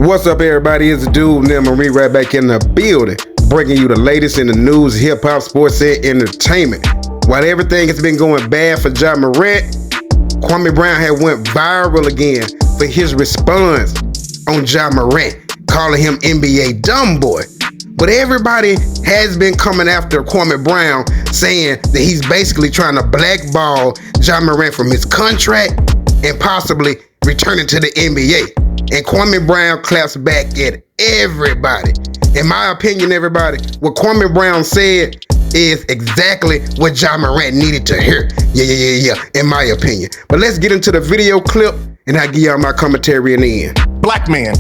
What's up, everybody? It's the dude, Neil Marie, right back in the building, bringing you the latest in the news, hip-hop, sports, and entertainment. While everything has been going bad for Ja Morant, Kwame Brown had went viral again for his response on Ja Morant, calling him NBA dumb boy. But everybody has been coming after Kwame Brown, saying that he's basically trying to blackball Ja Morant from his contract and possibly returning to the NBA. And Kwame Brown claps back at everybody. In my opinion, everybody, what Kwame Brown said is exactly what Ja Morant needed to hear. Yeah, in my opinion. But let's get into the video clip and I'll give y'all my commentary in the end. Black man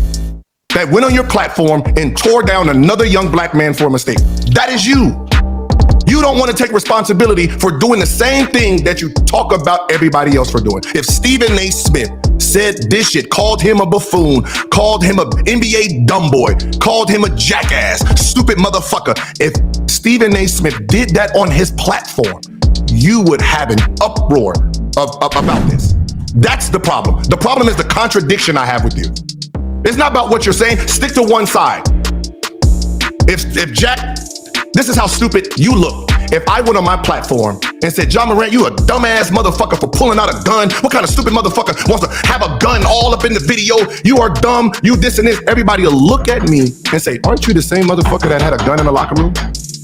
that went on your platform and tore down another young black man for a mistake. That is you. You don't want to take responsibility for doing the same thing that you talk about everybody else for doing. If Stephen A. Smith said this shit, called him a buffoon, called him a NBA dumb boy, called him a jackass, stupid motherfucker. If Stephen A. Smith did that on his platform, you would have an uproar about this. That's the problem. The problem is the contradiction I have with you. It's not about what you're saying. Stick to one side. If Jack, this is how stupid you look. If I went on my platform and said, Ja Morant, you a dumbass motherfucker for pulling out a gun. What kind of stupid motherfucker wants to have a gun all up in the video? You are dumb, you this and this. Everybody will look at me and say, aren't you the same motherfucker that had a gun in the locker room?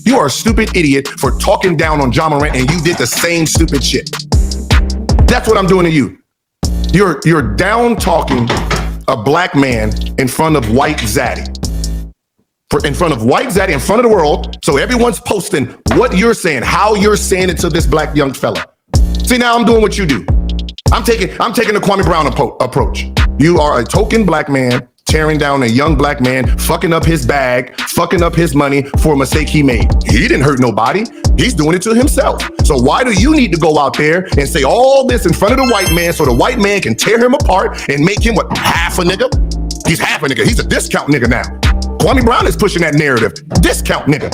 You are a stupid idiot for talking down on Ja Morant and you did the same stupid shit. That's what I'm doing to you. You're down talking a black man in front of white zaddy. In front of white zaddy, in front of the world, so everyone's posting what you're saying, how you're saying it to this black young fella. See, now I'm doing what you do. I'm taking the Kwame Brown approach. You are a token black man tearing down a young black man, fucking up his bag, fucking up his money for a mistake he made. He didn't hurt nobody. He's doing it to himself. So why do you need to go out there and say all this in front of the white man so the white man can tear him apart and make him what, half a nigga? He's half a nigga. He's a discount nigga now. Kwame Brown is pushing that narrative. Discount nigga.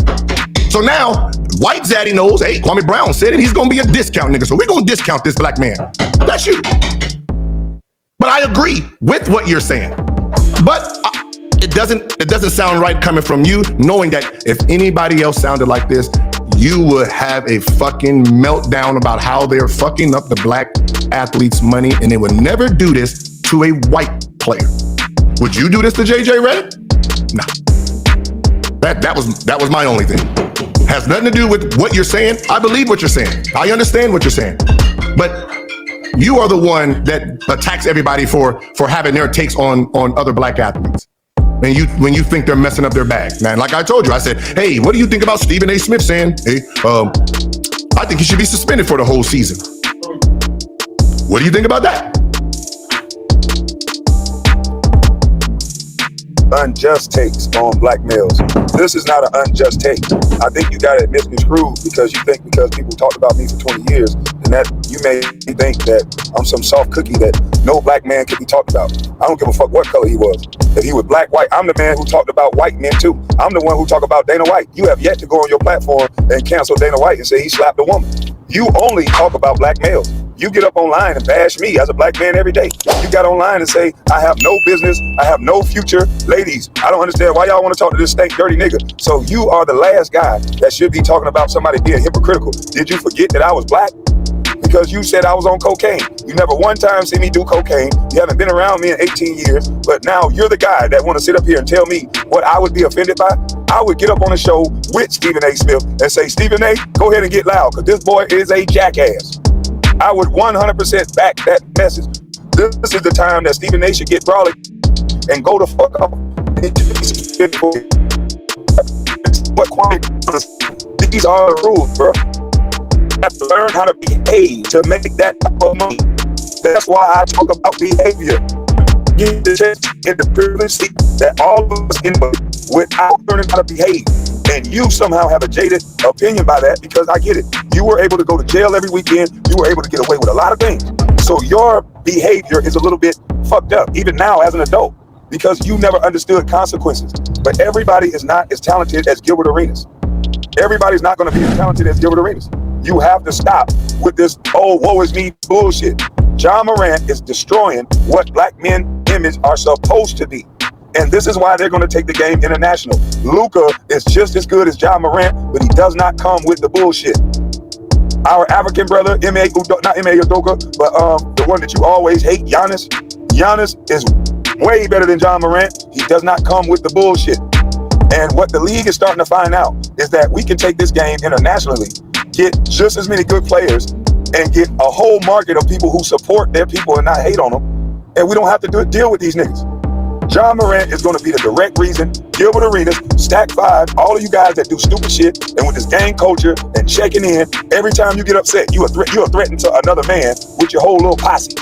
So now, white zaddy knows, hey, Kwame Brown said it, he's gonna be a discount nigga. So we're gonna discount this black man. That's you. But I agree with what you're saying. But it doesn't sound right coming from you, knowing that if anybody else sounded like this, you would have a fucking meltdown about how they're fucking up the black athletes' money, and they would never do this to a white player. Would you do this to JJ Redick? No. That was my only thing. Has nothing to do with what you're saying. I believe what you're saying. I understand what you're saying. But you are the one that attacks everybody for having their takes on other black athletes. And when you think they're messing up their bag. Now, like I told you, I said, hey, what do you think about Stephen A. Smith saying, hey, I think he should be suspended for the whole season. What do you think about that? Unjust takes on black males. This is not an unjust take. I think you got it misconstrued because you think because people talked about me for 20 years, and that you may think that I'm some soft cookie that no black man can be talked about. I don't give a fuck what color he was. If he was black, white, I'm the man who talked about white men too. I'm the one who talked about Dana White. You have yet to go on your platform and cancel Dana White and say he slapped a woman. You only talk about black males. You get up online and bash me as a black man every day. You got online and say, I have no business, I have no future. Ladies, I don't understand why y'all want to talk to this stank, dirty nigga. So you are the last guy that should be talking about somebody being hypocritical. Did you forget that I was black? Because you said I was on cocaine. You never one time see me do cocaine. You haven't been around me in 18 years, but now you're the guy that want to sit up here and tell me what I would be offended by. I would get up on a show with Stephen A. Smith and say, Stephen A., go ahead and get loud, because this boy is a jackass. I would 100% back that message. This is the time that Stephen A. should get brawling and go the fuck up. What Kwame does, these are the rules, bro. You have to learn how to behave to make that type of money. That's why I talk about behavior. Get the chance to get the privilege that all of us in without learning how to behave. And you somehow have a jaded opinion by that, because I get it. You were able to go to jail every weekend. You were able to get away with a lot of things. So your behavior is a little bit fucked up, even now as an adult, because you never understood consequences. But everybody is not as talented as Gilbert Arenas. Everybody's not going to be as talented as Gilbert Arenas. You have to stop with this, oh, woe is me bullshit. Ja Morant is destroying what black men image are supposed to be. And this is why they're going to take the game international. Luka is just as good as Ja Morant, but he does not come with the bullshit. Our African brother, not Ime Udoka, but the one that you always hate, Giannis. Giannis is way better than Ja Morant. He does not come with the bullshit. And what the league is starting to find out is that we can take this game internationally, get just as many good players, and get a whole market of people who support their people and not hate on them. And we don't have to deal with these niggas. Ja Morant is going to be the direct reason. Gilbert Arenas, Stack 5, all of you guys that do stupid shit, and with this gang culture and checking in, every time you get upset, you are threatening to another man with your whole little posse.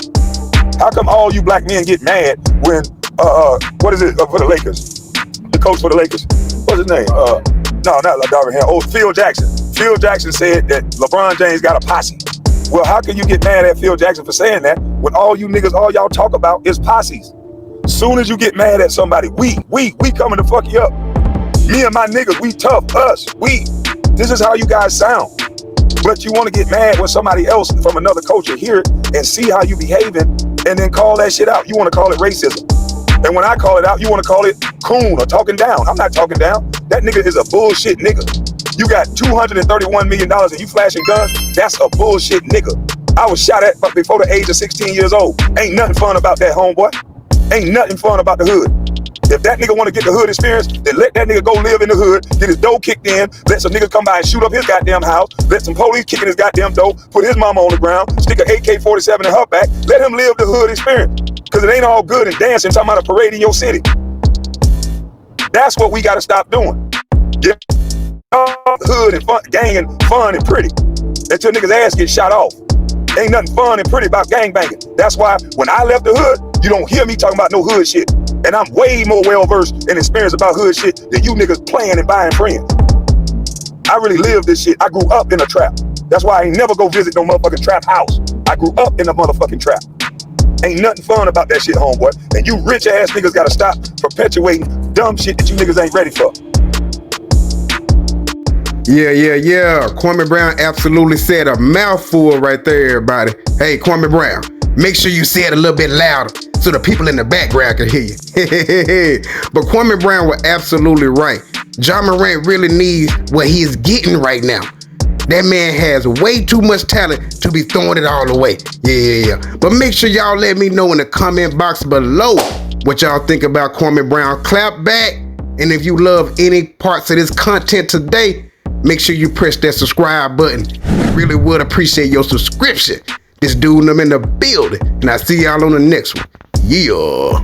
How come all you black men get mad when, what is it for the Lakers? The coach for the Lakers. What's his name? No, not Darvin Ham. Oh, Phil Jackson. Phil Jackson said that LeBron James got a posse. Well, how can you get mad at Phil Jackson for saying that when all you niggas, all y'all talk about is posses? Soon as you get mad at somebody, we coming to fuck you up. Me and my niggas, we tough, us, we. This is how you guys sound. But you want to get mad when somebody else from another culture hear it and see how you behaving and then call that shit out. You want to call it racism. And when I call it out, you want to call it coon or talking down. I'm not talking down. That nigga is a bullshit nigga. You got $231 million and you flashing guns, that's a bullshit nigga. I was shot at before the age of 16 years old. Ain't nothing fun about that, homeboy. Ain't nothing fun about the hood. If that nigga want to get the hood experience, then let that nigga go live in the hood, get his dough kicked in, let some nigga come by and shoot up his goddamn house, let some police kick in his goddamn dough, put his mama on the ground, stick an AK-47 in her back, let him live the hood experience. Because it ain't all good and dancing, talking about a parade in your city. That's what we got to stop doing. Get the hood and fun, gang and fun and pretty until niggas' ass get shot off. Ain't nothing fun and pretty about gang banging. That's why when I left the hood, you don't hear me talking about no hood shit. And I'm way more well-versed and experienced about hood shit than you niggas playing and buying friends. I really lived this shit. I grew up in a trap. That's why I ain't never go visit no motherfucking trap house. I grew up in a motherfucking trap. Ain't nothing fun about that shit, homeboy. And you rich ass niggas gotta stop perpetuating dumb shit that you niggas ain't ready for. Yeah. Kwame Brown absolutely said a mouthful right there, everybody. Hey, Kwame Brown, make sure you say it a little bit louder so the people in the background can hear you. But Kwame Brown was absolutely right. Ja Morant really needs what he is getting right now. That man has way too much talent to be throwing it all away. Yeah. But make sure y'all let me know in the comment box below what y'all think about Kwame Brown clap back. And if you love any parts of this content today, make sure you press that subscribe button. Really would appreciate your subscription. This dude, I'm in the building. And I see y'all on the next one. Yeah.